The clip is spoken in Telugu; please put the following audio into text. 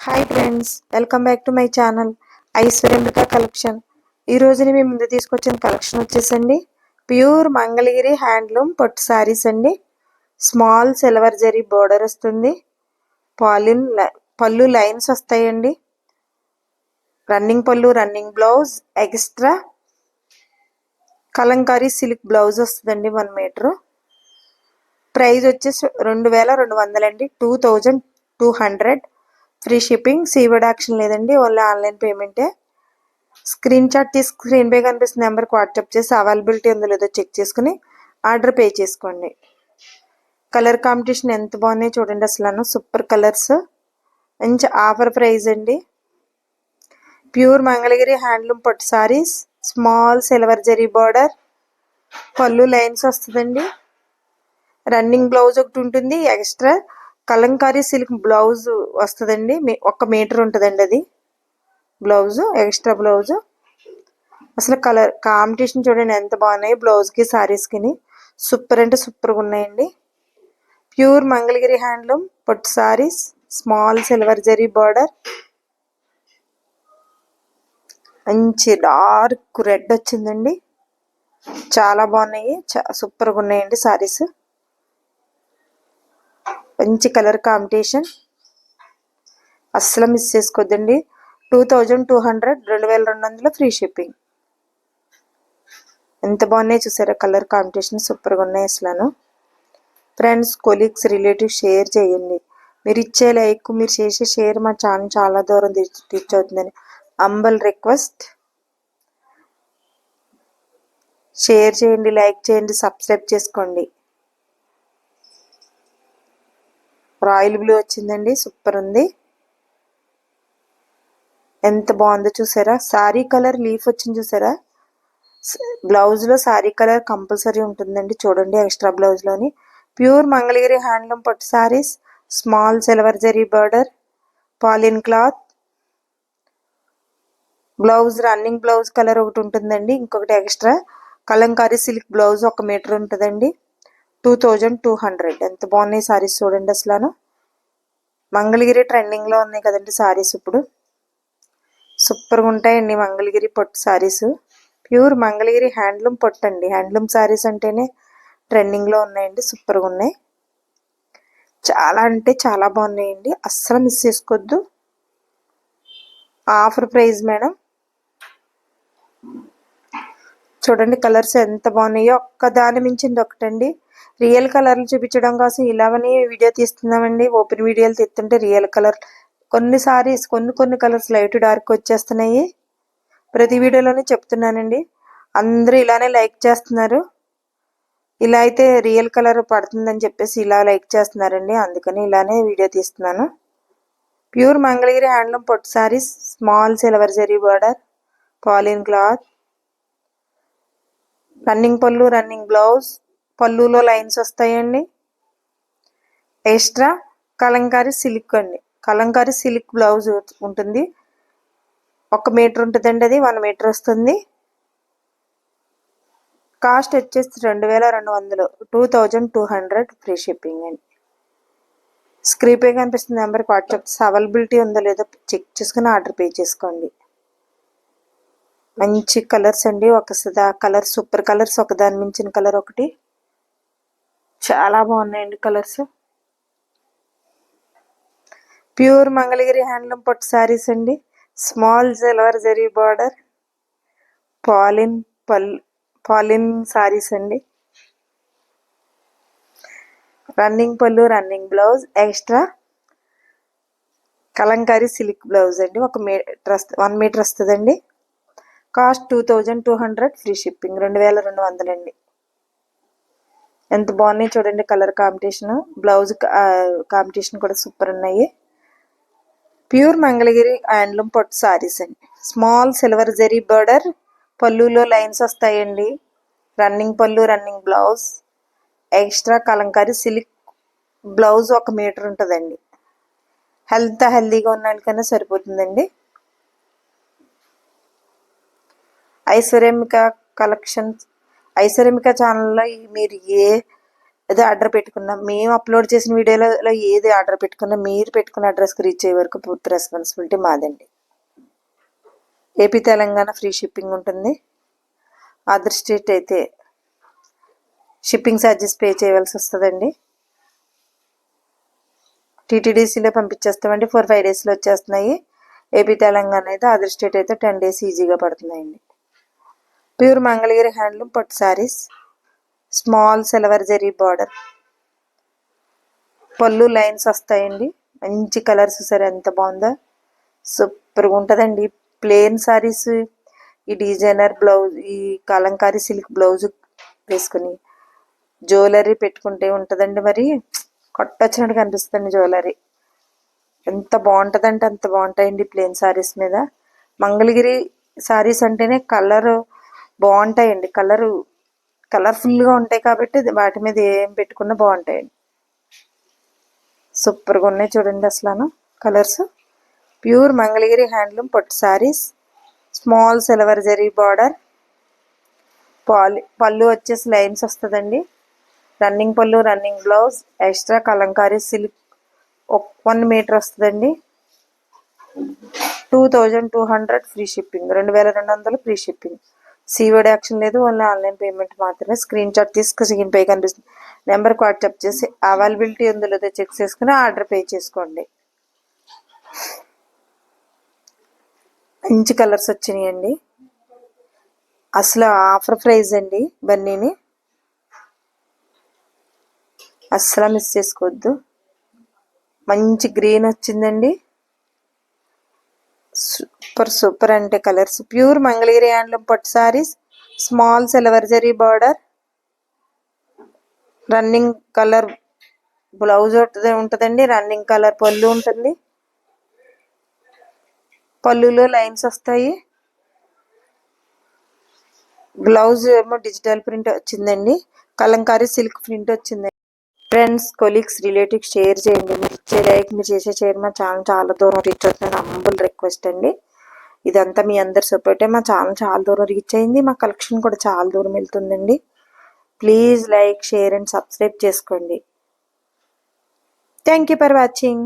Hi friends, welcome back to my channel Aishwaryambika collection. ఈరోజు మీ ముందు తీసుకొచ్చిన కలెక్షన్ వచ్చేసండి ప్యూర్ మంగళగిరి హ్యాండ్లూమ్ పట్టు శారీస్ అండి. స్మాల్ సిల్వర్ జరీ బోర్డర్ వస్తుంది. పళ్ళు లైన్స్ వస్తాయండి. Running pallu, running blouse, extra Kalamkari silk blouse వస్తుందండి 1 మీటరు. ప్రైస్ వచ్చేసి 2200 అండి, 2200. ఫ్రీ షిప్పింగ్, సీవర్డ్ యాక్షన్ లేదండి, ఓన్లీ ఆన్లైన్ పేమెంటే. స్క్రీన్ షాట్ తీసి స్క్రీన్ పై కనిపిస్తున్న నెంబర్కి వాట్సాప్ చేసి అవైలబిలిటీ ఉందో లేదో చెక్ చేసుకుని ఆర్డర్ పే చేసుకోండి. కలర్ కాంబినేషన్ ఎంత బాగున్నాయి చూడండి, అసలు సూపర్ కలర్స్. మంచి ఆఫర్ ప్రైస్ అండి. ప్యూర్ మంగళగిరి హ్యాండ్లూమ్ పట్టు saris, small silver zari border, పళ్ళు లైన్స్ వస్తుందండి. రన్నింగ్ బ్లౌజ్ ఒకటి ఉంటుంది, ఎక్స్ట్రా కలంకారీ సిల్క్ బ్లౌజ్ వస్తుందండి. 1 మీటర్ ఉంటుందండి అది బ్లౌజ్, ఎక్స్ట్రా బ్లౌజ్. అసలు కలర్ కాంబినేషన్ చూడండి ఎంత బాగున్నాయి. బ్లౌజ్కి శారీస్కి సూపర్ అంటే సూపర్గా ఉన్నాయండి. ప్యూర్ మంగళగిరి హ్యాండ్లూమ్ పట్టు saris, small silver zari border, మంచి డార్క్ రెడ్ వచ్చిందండి. చాలా బాగున్నాయి, సూపర్గా ఉన్నాయండి శారీస్. మంచి కలర్ కాంబినేషన్, అస్సలు మిస్ చేసుకోవద్దండి. 2200, 2200 ఫ్రీ షిప్పింగ్. ఎంత బాగున్నాయి చూసారా, కలర్ కాంబినేషన్ సూపర్గా ఉన్నాయి అసలు. ఫ్రెండ్స్, కొలీగ్స్, రిలేటివ్స్ షేర్ చేయండి. మీరు ఇచ్చే లైక్, మీరు చేసే షేర్ మా ఛానల్ చాలా దూరం రీచ్ అవుతుందని అంబల్ రిక్వెస్ట్. షేర్ చేయండి, లైక్ చేయండి, సబ్స్క్రైబ్ చేసుకోండి. రాయల్ బ్లూ వచ్చిందండి, సూపర్ ఉంది. ఎంత బాగుందో చూసారా. సారీ కలర్ లీఫ్ వచ్చింది చూసారా. బ్లౌజ్లో సారీ కలర్ కంపల్సరీ ఉంటుందండి. చూడండి ఎక్స్ట్రా బ్లౌజ్లోని. ప్యూర్ మంగళగిరి హ్యాండ్లూమ్ పట్టు saris, small silver zari border, పాలిన్ cloth. Blouse running blouse colour ఒకటి ఉంటుందండి, ఇంకొకటి extra Kalamkari silk blouse 1 metre ఉంటుందండి. 2200. ఎంత బాగున్నాయి సారీస్ చూడండి అసలు. మంగళగిరి ట్రెండింగ్లో ఉన్నాయి కదండి సారీస్ ఇప్పుడు. సూపర్గా ఉంటాయండి మంగళగిరి పట్టు సారీస్. ప్యూర్ మంగళగిరి హ్యాండ్లూమ్ పట్టు అండి. హ్యాండ్లూమ్ సారీస్ అంటేనే ట్రెండింగ్లో ఉన్నాయండి, సూపర్గా ఉన్నాయి. చాలా అంటే చాలా బాగున్నాయండి, అస్సలు మిస్ చేసుకోవద్దు. Offer price madam. చూడండి కలర్స్ ఎంత బాగున్నాయో, ఒక్కదాని మించింది ఒకటండి. రియల్ కలర్లు చూపించడం కోసం ఇలాగని వీడియో తీస్తున్నామండి. ఓపెన్ వీడియోలు తీస్తుంటే రియల్ కలర్ కొన్ని సారీస్, కొన్ని కలర్స్ లైట్ డార్క్ వచ్చేస్తున్నాయి. ప్రతి వీడియోలోనే చెప్తున్నానండి. అందరూ ఇలానే లైక్ చేస్తున్నారు. ఇలా అయితే రియల్ కలర్ పడుతుందని చెప్పేసి ఇలా లైక్ చేస్తున్నారండి, అందుకని ఇలానే వీడియో తీస్తున్నాను. ప్యూర్ మంగళగిరి హ్యాండ్లూమ్ పట్టు saris, small silver zari border, పాలిన్ cloth, running pallu, running blouse, పళ్ళులో లైన్స్ వస్తాయండి. ఎక్స్ట్రా కలంకారీ సిల్క్ అండి, కలంకారీ సిల్క్ బ్లౌజ్ ఉంటుంది. 1 మీటర్ ఉంటుందండి, అది 1 మీటర్ వస్తుంది. కాస్ట్ వచ్చేసి 2200, 2200 ఫ్రీ షిప్పింగ్ అండి. స్క్రీన్ పై కనిపిస్తున్న నెంబర్కి వాట్సాప్ అవైలబిలిటీ ఉందో లేదో చెక్ చేసుకుని ఆర్డర్ పే చేసుకోండి. మంచి కలర్స్ అండి, కలర్ సూపర్ కలర్స్, ఒకదాని మించిన కలర్ ఒకటి. చాలా బాగున్నాయండి కలర్స్. ప్యూర్ మంగళగిరి హ్యాండ్లూమ్ పట్టు శారీస్ అండి, small silver zari border, pollen saris అండి. Running pallu, running blouse, extra Kalamkari silk blouse అండి. 1 మీటర్ వస్తుందండి. Cost 2200, free shipping. 2200 అండి. ఎంత బాగున్నాయి చూడండి కలర్ కాంబినేషన్. బ్లౌజ్ కాంబినేషన్ కూడా సూపర్ ఉన్నాయి. ప్యూర్ మంగళగిరి హ్యాండ్లూమ్ పట్టు సారీస్ అండి, స్మాల్ సిల్వర్ జరీ బార్డర్, పళ్ళులో లైన్స్ వస్తాయండి. Running pallu, running blouse, extra Kalamkari silk blouse 1 metre ఉంటుందండి. హెల్తీగా ఉన్న వాళ్ళకైనా సరిపోతుందండి. ఐశ్వర్యమిక కలెక్షన్స్, ఐశ్వర్యమిక ఛానల్లో మీరు ఏ అది ఆర్డర్ పెట్టుకున్నా, మేము అప్లోడ్ చేసిన వీడియోలో ఏది ఆర్డర్ పెట్టుకున్నా మీరు పెట్టుకున్న అడ్రస్కి రీచ్ అయ్యే వరకు పూర్తి రెస్పాన్సిబిలిటీ మాదండి. ఏపీ తెలంగాణ ఫ్రీ షిప్పింగ్ ఉంటుంది. అదర్ స్టేట్ అయితే షిప్పింగ్ ఛార్జెస్ పే చేయవలసి వస్తుందండి. టీటీడీసీలో పంపించేస్తామండి. 4-5 డేస్లో వచ్చేస్తున్నాయి. ఏపీ తెలంగాణ అయితే, అదర్ స్టేట్ అయితే 10 డేస్ ఈజీగా పడుతున్నాయండి. ప్యూర్ మంగళగిరి హ్యాండ్లూమ్ పట్టు saris, small silver zari border, పళ్ళు లైన్స్ వస్తాయండి. మంచి కలర్స్ సరే ఎంత బాగుందో, సూపర్గా ఉంటుందండి. ప్లెయిన్ శారీస్ ఈ డిజైనర్ బ్లౌజ్, ఈ కలంకారీ సిల్క్ బ్లౌజ్ వేసుకుని జ్యువెలరీ పెట్టుకుంటే ఉంటుందండి. మరి కొట్టొచ్చినట్టు కనిపిస్తుంది జ్యువెలరీ. ఎంత బాగుంటుందంటే అంత బాగుంటాయండి ప్లెయిన్ శారీస్ మీద. మంగళగిరి శారీస్ అంటేనే కలర్ బాగుంటాయండి. కలర్ఫుల్గా ఉంటాయి కాబట్టి వాటి మీద ఏం పెట్టుకున్నా బాగుంటాయండి. సూపర్గా ఉన్నాయి చూడండి అసలు కలర్స్. ప్యూర్ మంగళగిరి హ్యాండ్లూమ్ పట్టు saris, small silver zari border, pallu వచ్చేసి లైన్స్ వస్తుందండి. Running pallu, running blouse, extra Kalamkari silk 1 metre వస్తుందండి. 2200 free shipping, 2200 free shipping. COD option లేదు, ఓన్లీ ఆన్లైన్ పేమెంట్ మాత్రమే. స్క్రీన్ షాట్ తీసుకు స్క్రీన్ పై కనిపిస్తుంది నెంబర్కి వాట్సాప్ చేసి అవైలబిలిటీ ఉందో లేదో చెక్ చేసుకుని ఆర్డర్ పే చేసుకోండి. మంచి కలర్స్ వచ్చినాయండి. అసలు ఆఫర్ ప్రైస్ అండి. బన్నీని అస్సలు మిస్ చేసుకోవద్దు. మంచి గ్రీన్ వచ్చిందండి. సూపర్ అంటే కలర్స్. ప్యూర్ మంగళగిరి హ్యాండ్లూమ్ పట్టు saris, small silver zari border, running colour blouse ఉంటుందండి. రన్నింగ్ కలర్ పళ్ళు ఉంటుంది. పళ్ళులో లైన్స్ వస్తాయి. బ్లౌజ్ ఏమో డిజిటల్ ప్రింట్ వచ్చిందండి. కలంకారీ సిల్క్ ప్రింట్ వచ్చిందండి. ఫ్రెండ్స్, కొలీగ్స్, రిలేటివ్స్ షేర్ చేయండి. మీరు ఇచ్చే లైక్, మీరు చేసే షేర్ మా ఛానల్ చాలా దూరం రీచ్ అవుతుంది. హంబుల్ రిక్వెస్ట్ అండి. ఇదంతా మీ అందరి సపోర్టే మా ఛానల్ చాలా దూరం రీచ్ అయింది. మా కలెక్షన్ కూడా చాలా దూరం వెళ్తుందండి. Please like, share and subscribe చేసుకోండి. Thank you for watching.